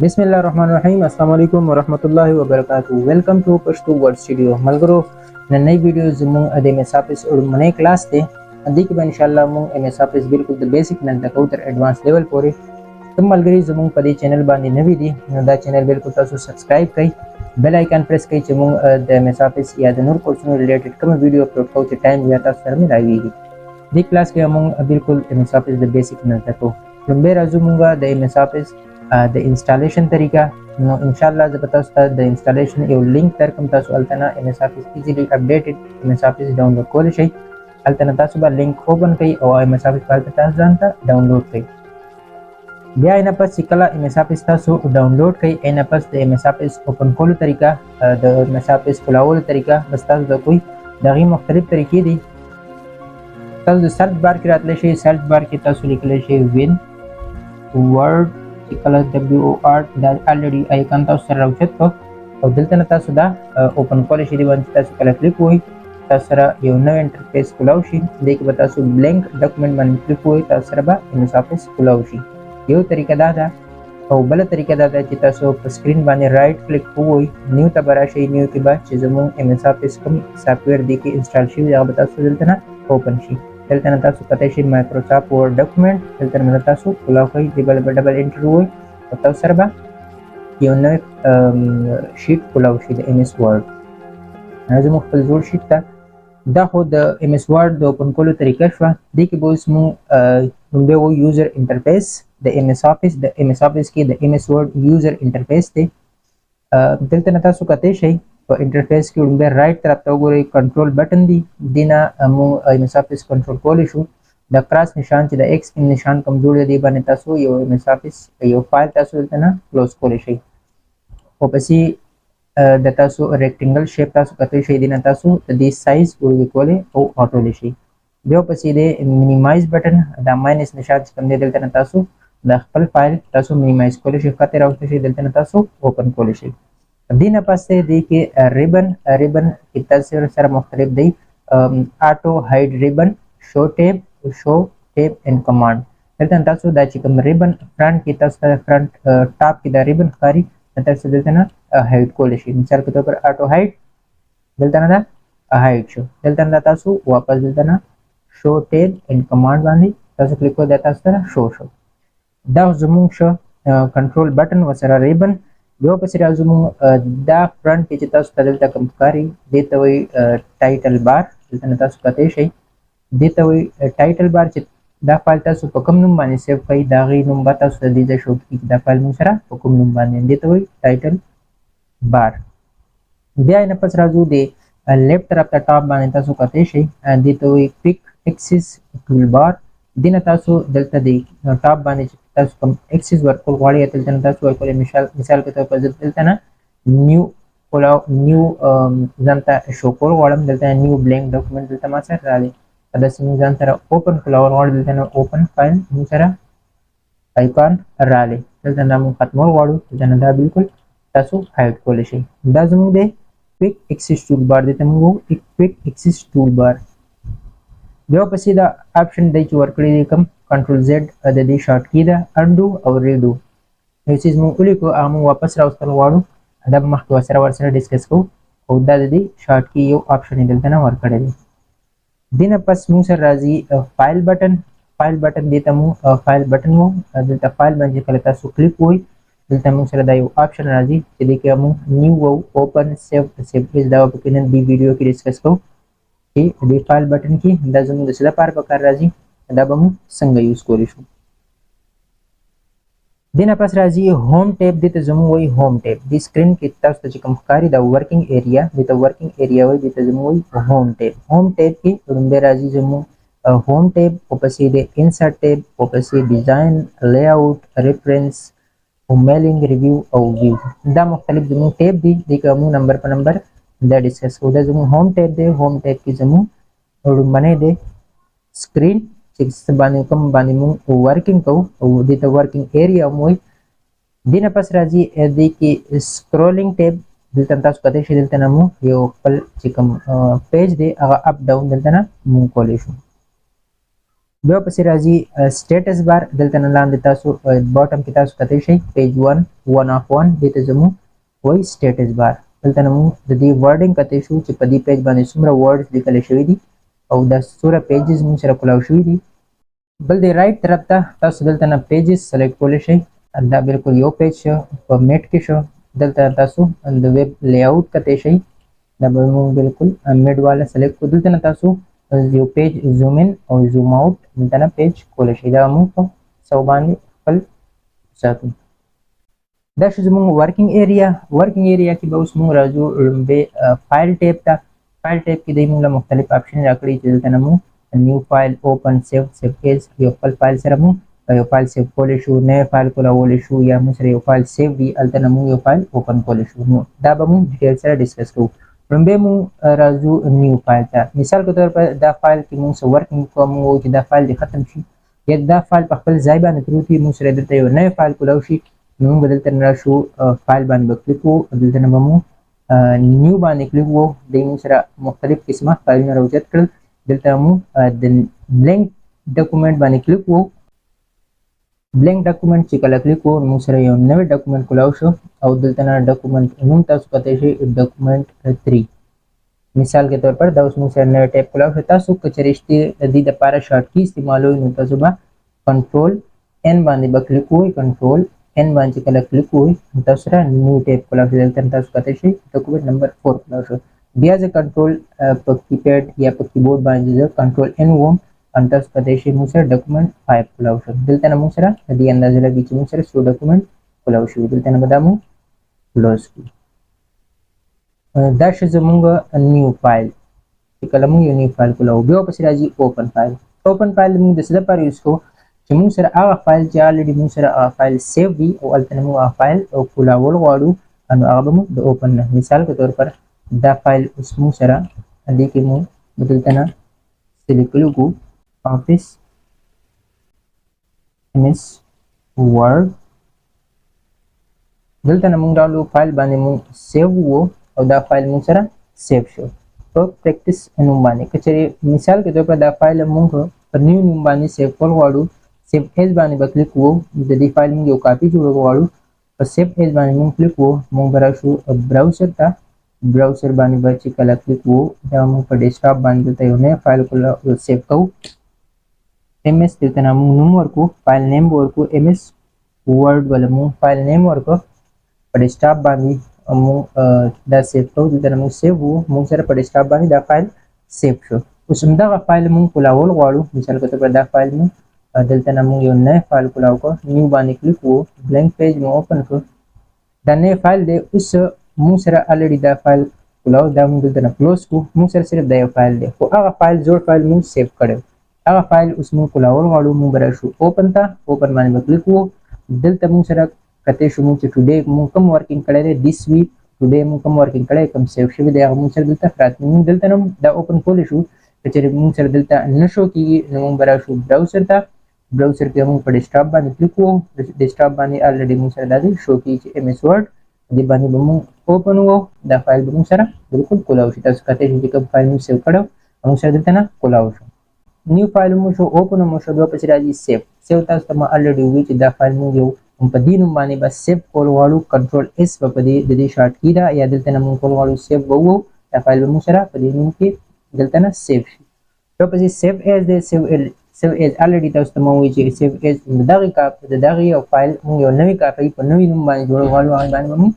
बिस्मिल्लाहिर्रहमानिर्रहीम अस्सलाम वालेकुम वरहमतुल्लाहि वबरकातुहू। Welcome to Pashto word studio. मलगरो नई वीडियो जुमुंग अदे मेसाफिस और मने क्लास दे अधिक बा इंशाल्लाह मुंग मेसाफिस बिल्कुल द बेसिक नन तक उतर एडवांस लेवल पोरे तुम मलगरी जुमुंग पदी चैनल बांदी नवी दी दा चैनल बिल्कुल तासो सब्सक्राइब कई बेल आइकन प्रेस कई चमुंग द मेसाफिस या द नूर कोर्स रिलेटेड कम वीडियो अपलोड को टाइम या तासर में लागी दी क्लास के अमंग बिल्कुल मेसाफिस द बेसिक नन तक लंबे राजुमुंगा द मेसाफिस the installation तरीका no इंशाल्लाह जब बताऊँ the installation ये लिंक तर कम तासु अल्तना MSoffice easily updated MSoffice download कोले शई अल्तना तासु बा लिंक ओपन कई और MSoffice फाइल तासु जानता डाउनलोड कई बिया इना पास सिकला MSoffice तासु डाउनलोड कई इना पास the MSoffice ओपन कोले तरीका the MSoffice खुलावल तरीका बस तासु दा कोई दागी मुख्तलिफ तरीके दी तासु सर्च बार की रातले शई सर्च बार की तासु लिखले शई win word colour WOR that already icon तासु सर राउचत को और दिलते नता सुधा ओपन कॉलेज दी वन तासु कलर क्लिक हुई तासरा यो नव इंटरफेस खुलावशी देख बतासु ब्लैंक डॉक्यूमेंट मन क्लिक हुई तासरा बा MSoffice खुलावशी यो तरीका दादा और बल तरीका दादा चितासु स्क्रीन बाने राइट क्लिक हुई न्यू तबरा शई न्यू के बाद चीजों MSoffice कम सॉफ्टवेयर देके इंस्टॉल शी या बतासु दिलते ना ओपन शी दिलते तासु कतेशी माइक्रोसॉफ्ट वर्ड डॉक्यूमेंट दिलते न तासु खुलाव कई डबल एंटर हुई और तब सरबा ये न शीट खुलाव शी द MS वर्ड आज मुख्तलिफ जोड़ शीट ता दा हो द MS वर्ड दो ओपन कोलो तरीका शवा देखि बोस मु रुंबे वो user interface the MS Office की the MS word user interface थे दिलते न तासु कतेशी तो इंटरफेस की उड़े राइट तरफ तो गोरे कंट्रोल बटन दी दिना मु MSoffice कंट्रोल कोल शू द क्रॉस निशान च द एक्स निशान कम जोड़ दी बने तासु यो MSoffice यो फाइल तासु तना क्लोज कोल शई ओपसी द तासु रेक्टेंगल शेप तासु कते शई दिना तासु द साइज उड़े कोले ओ ऑटो ले शई जो पसी दे मिनिमाइज बटन द माइनस निशान कम दे दिलता तासु द खपल फाइल तासु मिनिमाइज कोल शई खते राउट शई दिलता तासु ओपन कोल शई दीना पासे देखिए रिबन कितना से सारा मुख्तलिफ दी auto hide ribbon show tab and command दिलते तासु दाची कम रिबन फ्रंट की तासु फ्रंट टॉप की द रिबन खारी तासु दिलते ना हाइड को लेशी मिसाल के तौर पर ऑटो हाइड दिलते ना हाइड शो दिलते ना तासु वापस दिलते ना शो टेप एंड कमांड वाली तासु क्लिक को देता तासु शो दा जुमुंग शो कंट्रोल बटन वसरा रिबन जो पसी राजुमु दा फ्रंट की चिता स्टडल तक कंकारी देता हुई टाइटल बार दिलता तासु कते शई देता हुई टाइटल बार चित दा फाइल तासु पकम नुम बाने सेव कई दागी नुम बाता सु दीजा शो की दा फाइल मुसरा पकम नुम बाने देता हुई टाइटल बार बिया इन पस राजू दे लेफ्ट तरफ ता टॉप बाने तासु कते शई देता हुई क्विक एक्सिस टूल बार दिन तासु दिलता दे टॉप बाने तासु कम एक्सिस वर्क को वाली दिलता तासु वर्क मिसाल के तौर पर दिलता ना न्यू कोलाव न्यू जानता शो को वालम दिलता है न्यू ब्लैंक डॉक्यूमेंट दिलता मासर राले अदस में जानता ओपन कोलाव वाल दिलता ना ओपन फाइल मुसरा आइकॉन राले दिलता नाम खत्म वालू दिलता ना बिल्कुल तासु हाइड को लेशे दा जमु दे क्विक एक्सिस टूल बार देता मु एक क्विक एक्सिस टूल बार जो पसी दा ऑप्शन दे चु वर्क ली कम कंट्रोल Z दी शॉर्ट की दा अनडू और रीडू ये चीज मु उली को आमु वापस राउस्तर वाडू अदब मख वसरा वर्सरा डिस्कस को ओदा दी शॉर्ट की यो ऑप्शन दिलता ना वर्क करे दिन पस मु सर राजी फाइल बटन देता मु फाइल बटन मु दिलता फाइल बन कलता सु क्लिक हुई दिलता मु सर दा यो ऑप्शन राजी देखिए मु न्यू वो ओपन सेव इस दा ओपिनियन दी वीडियो की डिस्कस को दी फाइल बटन की दजम दसला पार पकार राजी दबमु संग यूज कोरिशु दिन पास राजी होम टैब देते जमु वही होम टैब दी स्क्रीन की तास तची कम कारी the working area with working area वही देते जमु वही होम टैब की रुंबे राजी जमु होम टैब ओपसी दे इंसर्ट टैब ओपसी design layout reference mailing review और व्यू दा मुख्तलिफ जमु टैब दी दिकमु नंबर पर नंबर दा डिस्कस को दा जमु होम टैब की जमु और बने दे स्क्रीन सिक्स बाने कम बाने मु वर्किंग को दी तो वर्किंग एरिया मोय दिन पास राजी दी की स्क्रॉलिंग टैब दिलता तासु कते शे दिलता ना मु यो पल चिकम पेज दे अगा अप डाउन दिलता ना मु कोलेशु بیا پسې راځي سټیټس بار. دلته نه لاندې تاسو باټم کې تاسو کتلی شئ پیج 1 of 1 دې ته زموږ وایي سټیټس بار. دلته نه موږ د دې ورډینګ کتلی شو چې په دې پیج باندې څومره ورډز لیکلی شوي دي او دا څومره پیجز موږ سره کولاو شوي دي. بل دی رایټ طرف ته تاسو دلته نه پیجز سلیکټ کولی شئ. دا بالکل یو پیج شو په میټ کې شو. دلته تاسو د ویب لی آوټ کتلی شئ. دا به موږ بالکل میډ والا سلیکټ کړو. دلته نه تاسو یو پیج زوم ان او زوم آوټ دلته نه پیج کولی شئ. دا موږ په 100 باندې خپل ساتو. دا شو زموږ ورکینګ ایریا. ورکینګ ایریا کې به اوس موږ راځو لومبې فایل ټیب ته. فایل ټیب کې دی موږ له مختلف آپشن راکړي چې دلته نه موږ نیو فایل اوپن سیو ایز یو خپل فایل سره موږ یو فایل سیو کولی شو، نوی فایل کولی شو، یا موږ سره یو فایل سیو وي هلته نه موږ یو فایل اوپن کولی شو. نو دا به موږ ډیټیل سره ډسکس کوو. لومبې موږ راځو نیو فایل ته. مثال په طور پر دا فایل کې موږ څه ورکینګ کوو، موږ وایو چې دا فایل دې ختم شي یا دا فایل په خپل ځای باندې پروت وي، موږ سره دلته یو نوی فایل کولاو شي. نو موږ به دلته نه راشو فایل باندې به کلیک کوو. دلته نه به موږ نیو باندې کلیک وکړو. دی موږ سره مختلف قسمه فایلونه راوچت کړل. دلته موږ د بلینک ډاکومنټ باندې کلیک وکړو. بلینک ډاکومنټ چې کله کلیک وکړو نو موږ سره یو نوی ډاکومنټ کولاو شو او دلته نه ډاکومنټ نوم تاسو کتلی شئ ډاکومنټ 3. مثال کے طور پر دا اوس موږ سره نوی ټیپ کولاو شو. تاسو که چېرې د دې دپاره شارټ کی استعمالوئ نو تاسو به کنټرول ان باندې به کلیک ووئ. کنټرول ان باندې چې کله کلیک ووئ نو تاسو سره نیو ټیپ کولاو شو. دلته تاسو کتلی شئ ډاکومنټ نمبر 4 کولاو شو. بیا زه کنټرول په کیپیډ یا په کیبورډ باندې زه کنټرول ان ووم ان تاسو کتلی شئ موږ سره ډاکومنټ 5 کولاو شو. دلته نه موږ سره د دې اندازه لګي چې موږ سره څو ډاکومنټ کولاو شوي. دلته نه به دا موږ کلوز کړو. دا شو زموږ نیو فایل. چې کله موږ یو نیو فایل کولاو بیا ورپسې راځي اوپن فایل. اوپن فایل موږ د څه دپاره یوز کوو چې موږ سره هغه فایل چې الریډي موږ سره هغه فایل سیو وي او هلته نه موږ هغه فایل کولاول غواړو نو هغه به موږ د اوپن نه. مثال په طور پر دا فایل اوس موږ سره دې کې موږ دلته نه سلیکټ وکړو آفیس MS ورډ. دلته نه موږ راغلو فایل باندې موږ سیو وو او دا فایل موږ سره سیو شو په پریکټس نوم باندې. که چېرې مثال کے طور پر دا فایل موږ په نیو نوم باندې سیو کول غواړو سیو ایز باندې به کلیک وو. د دې فایل موږ یو کاپي جوړول غواړو په سیو ایز باندې موږ کلیک وو. موږ به راشو براوزر ته. براوزر باندې به چې کله کلیک وو دا موږ په ډیسکټاپ باندې دلته یو نوی فایل سیو کوو. MS دلته نه موږ نوم ورکړو. فایل نیم به ورکړو MS ورډ ولا موږ فایل نیم ورکړو. په ډیسکټاپ باندې موږ دا سیو کوو. دلته نه موږ سیو وو. موږ سره په ډیسکټاپ باندې دا فایل سیو شو. اوس همدغه فایل موږ کولاول غواړو. مثال په طور پر دا فایل موږ دلته نه موږ یو نوی فایل کولاو کړو. نیو باندې کلیک وو. بلینک پیج مو اوپن کړو. دا نوی فایل دی. اوس موږ سره الریډي دا فایل کولاو. دا موږ دلته نه کلوز کړو. موږ سره صرف دا یو فایل دی خو هغه فایل زوړ فایل موږ سیو کړی. هغه فایل اوس موږ کولاول غواړو. موږ به راشو اوپن ته. اوپن باندې به کلیک وو. دلته موږ سره کتلی شو موږ چې ټوډے موږ کوم ورکینګ کړی دی دیس ویک. ټوډے موږ کوم ورکینګ کړی کوم سیو شوی دی هغه موږ سره دلته پراته. موږ دلته نه دا اوپن کولی شو. که چېرې موږ سره دلته نه شو کېږي نو موږ به راشو براوزر ته. براوزر کې موږ په ډیسکټاپ باندې کلیک وو. ډیسکټاپ باندې الریډي موږ سره دا دی شو کېږي چې MS ورډ. دې باندې به موږ اوپن وو. دا فایل به موږ سره بالکل کولاو شي. تاسو کتلی شئ چې کوم فایل موږ سیو کړی موږ سره دلته نه کولاو شو. نیو فایل مو شو اوپن مو شو. بیا پسې راځي سیو. سیو تاسو ته ما الریډي وویل چې دا فایل موږ یو په دې نوم باندې به سیو کول غواړو. کنټرول S به په دې د دې شارټ کی ده یا دلته نه موږ کول غواړو سیو به وو. دا فایل به موږ سره په دې نوم کې دلته نه سیو شي. بیا پسې سیو ایز دی. سیو ایز الریډي تاسو ته ما وویل چې سیو ایز د دغې یو فایل موږ یو نوی کاپي په نوي نوم باندې جوړول غواړو هغې باندې به موږ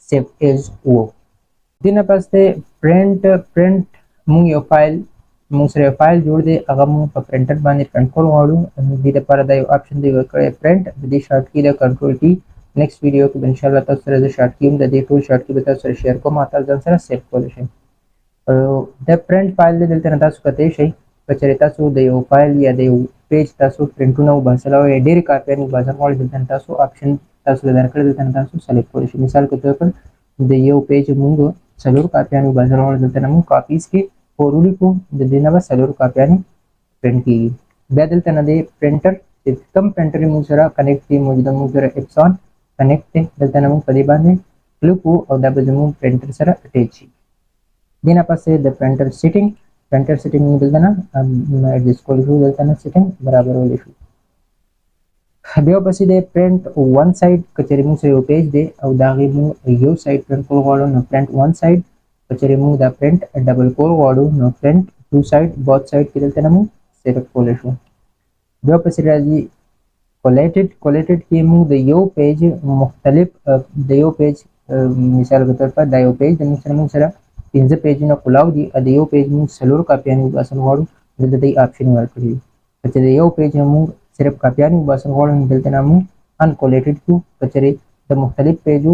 سیو ایز وو. دې نه پس دی پرنټ موږ یو فایل موږ سره یو فایل جوړ دی هغه موږ په پرنټر باندې پرنټ کول غواړو. دې لپاره دا یو آپشن دی ورکړی پرنټ. د دې شارټ کی ده کنټرول کی. نیکسټ ویډیو کې به انشاءالله تاسو سره زه شارټ کی هم د دې ټول شارټ کی به تاسو سره شیر کوم او تاسو ځان سره سیو کولی شئ. دا پرنټ فایل دی. دلته نه تاسو کتلی شئ که چېرې تاسو د یو فایل یا د یو پیج تاسو پرنټونه وباسل او یا ډېرې کاپیانې وباسل غواړئ دلته نه تاسو آپشن تاسو له درکړی دلته نه تاسو سلیکټ کولی شئ. مثال په طور پر د یو پیج موږ 4 کاپیانې وباسل غواړو دلته نه موږ کاپیز کې اور ولیکو. د دې نه به 4 کاپیانې پرنټ کېږي. بیا دلته نه دی پرنټر چې کوم پرنټر موږ سره کنیکټ دی موجوده موږ سره اپسون کنیکټ دی. دلته نه موږ په دې باندې کلیک وو او دا به زموږ پرنټر سره اټیچ شي. دې نه پسې د پرنټر سیټینګ پرنټر سیټینګ موږ دلته نه ایډجسټ کولی شو، دلته نه سیټینګ برابرولی شو. بیا ورپسې دی پرنټ ون سایډ، که چېرې موږ سره یو پیج دی او د هغې موږ یو سایډ پرنټ کول غواړو نو پرنټ ون سایډ، که چېرې موږ دا پرنټ ډبل کول غواړو نو پرنټ ټو سایډ، بوت سایډ کې دلته نه موږ سیټ کولی شو. بیا ورپسې راځي کولیټډ کې موږ د یو پیج مختلف د یو پیج مثال په طور پر دا یو پیج د موږ سره 15 پیجونه کلاو دي، د یو پیج موږ 4 کاپیانې وباسن غواړو دلته دی آپشن ورکړي دي. که چېرې د یو پیج موږ صرف کاپیانې وباسن غواړو نو دلته نه موږ انکولیټډ کړو. که چېرې د مختلف پیجو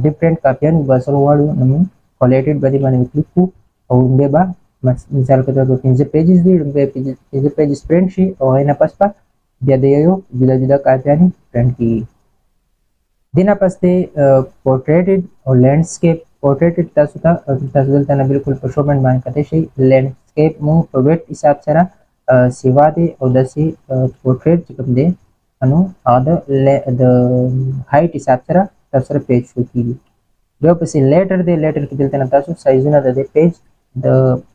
ډفرنټ کاپیانې وباسل غواړو نو موږ کولیټډ باندې کلیک کړو او بیا به مثال په طور پر 15 پیجز دي، 15 پیجز پرنټ شي او هغې نه پس به بیا د یو جدا جدا کاپیانې پرنټ کېږي. دې نه پس دی پورټریټډ او لینډسکیپ. پورټریټډ تاسو دلته نه بالکل په شو باندې کتی شئ. لینډسکیپ موږ په ویډ حساب سره سیوا دی او داسې پورټریټ چې کوم دی نو هغه د هایټ حساب سره تاسو سره پیج شو کېږي. بیا ورپسې لیټر دی. لیټر کې دلته نه تاسو سایزونه د دې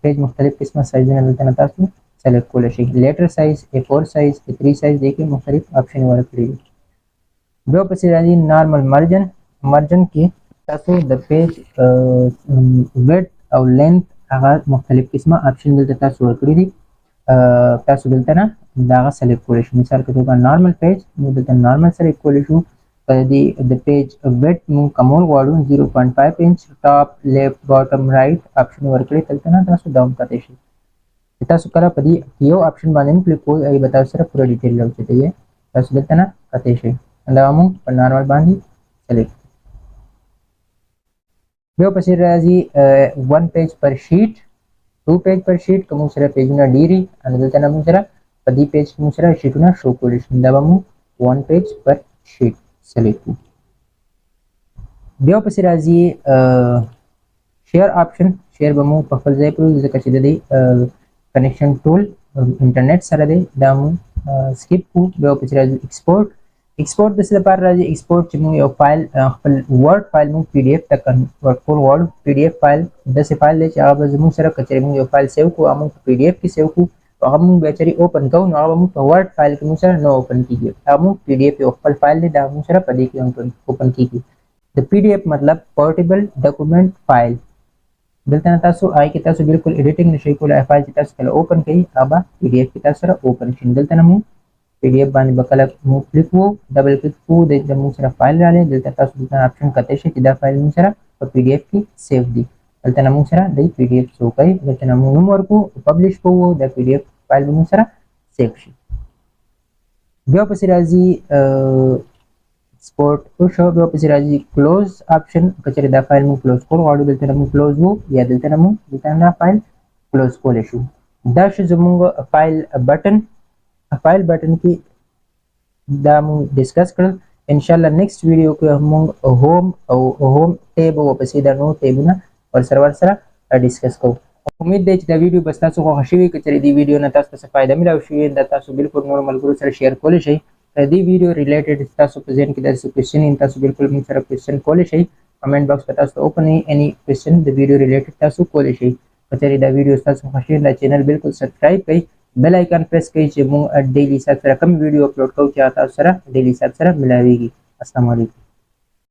پیج مختلف قسمه سایزونه دلته نه تاسو سلیکټ کولی شئ. لیټر سایز، A4 سایز، A3 سایز دې کې مختلف آپشن ورکړي دي. بیا ورپسې راځي نارمل مرجن کې تاسو د پیج ویډ او لینث هغه مختلف قسمه آپشن دلته تاسو ورکړي دي. تاسو دلته نه دا هغه سلیکټ کولی شئ. مثال په توګه نارمل پیج موږ دلته نارمل سلیکټ کولی شو. د پیج ویډ موږ کمول غواړو 0.5 انچ، ټاپ لیفټ باټم رایټ آپشن ورکړي دلته نه تاسو ډاون کتی شئ. تاسو کله په دې یو آپشن باندې کلیک کوئ هغې به تاسو سره پوره ډیټیل راوچتوي، تاسو دلته نه کتی شئ. دا موږ په نارمل باندې سلیکټ. بیا ورپسې راځي 1 پیج پر شیټ، 2 پیج پر شیټ. که موږ سره پیجونه ډېري نو دلته نه موږ سره په دې پیج کې موږ سره شیټونه شو کولی شي. دا به موږ 1 پیج پر شیټ سلیکټ کړو. بیا ورپسې راځي شیر آپشن. شیر به موږ په خپل ځای کړو ځکه چې د دې کنیکشن ټول انټرنیټ سره دی، دا موږ سکیپ کړو. بیا ورپسې راځي ایکسپورټ. ایکسپورټ د څه لپاره راځي؟ ایکسپورټ چې موږ یو فایل خپل ورډ فایل موږ PDF ته کنورټ کول غواړو. PDF فایل داسې فایل دی چې هغه به زموږ سره که چېرې موږ یو فایل سیو کړو هغه موږ په PDF کې سیو کړو هغه موږ بیا چېرې اوپن کوو نو هغه به موږ په ورډ فایل کې موږ سره نه اوپن کېږي. هغه موږ PDF یو خپل فایل دی دا موږ سره په دې کې اوپن کېږي. د PDF مطلب پورټیبل ډاکومنټ فایل. دلته نه تاسو هغې کې تاسو بالکل ایډیټینګ نشئ کولی. فایل چې تاسو کله اوپن کوئ هغه به PDF کې تاسو سره اوپن شي. دلته نه موږ PDF باندې به کله موږ کلیک وو ډبل کلیک وو د موږ سره فایل راغلی. دلته تاسو دلته آپشن کتی شئ چې دا فایل موږ سره په PDF کې سیو دی. دلته نه موږ سره د PDF شو کوي. دلته نه موږ نوم ورکړو پبلش کوو د PDF فایل به موږ سره سیو شي. بیا ورپسې راځي سپورټ وشو. بیا ورپسې راځي کلوز آپشن. که چېرې دا فایل موږ کلوز کول غواړو دلته نه موږ کلوز وو یا دلته نه موږ دلته نه فایل کلوز کولی شو. دا شو زموږ فایل بټن. فایل بټن کې دا موږ ډسکس کړل. انشاءالله نیکسټ ویډیو کې موږ هوم او هوم ټیب ورپسې دا نور ټیبونه ورسره ډسکس کوو. امید دی چې دا ویډیو به ستاسو خوښه شوي. که چېرې دې ویډیو نه تاسو ته څه فایده ملاو شوي دا تاسو بالکل نورو ملګرو سره شیر کولی شئ. دې ویډیو ریلیټډ تاسو په ذهن کې داسې کوېسچن وي تاسو بالکل موږ سره کوېسچن کولی شئ. کمنټ باکس به تاسو ته اوپن وي. اني کوېسچن د ویډیو ریلیټډ تاسو کولی شئ. که چېرې دا ویډیو ستاسو خوښ شي دا چینل بالکل سبسکرایب کړئ. بیل آیکن پریس کړئ چې موږ ډیلی حساب سره کوم ویډیو اپلوډ کوو چې تاسو سره ډیلی حساب سره ملاویږي. السلام علیکم.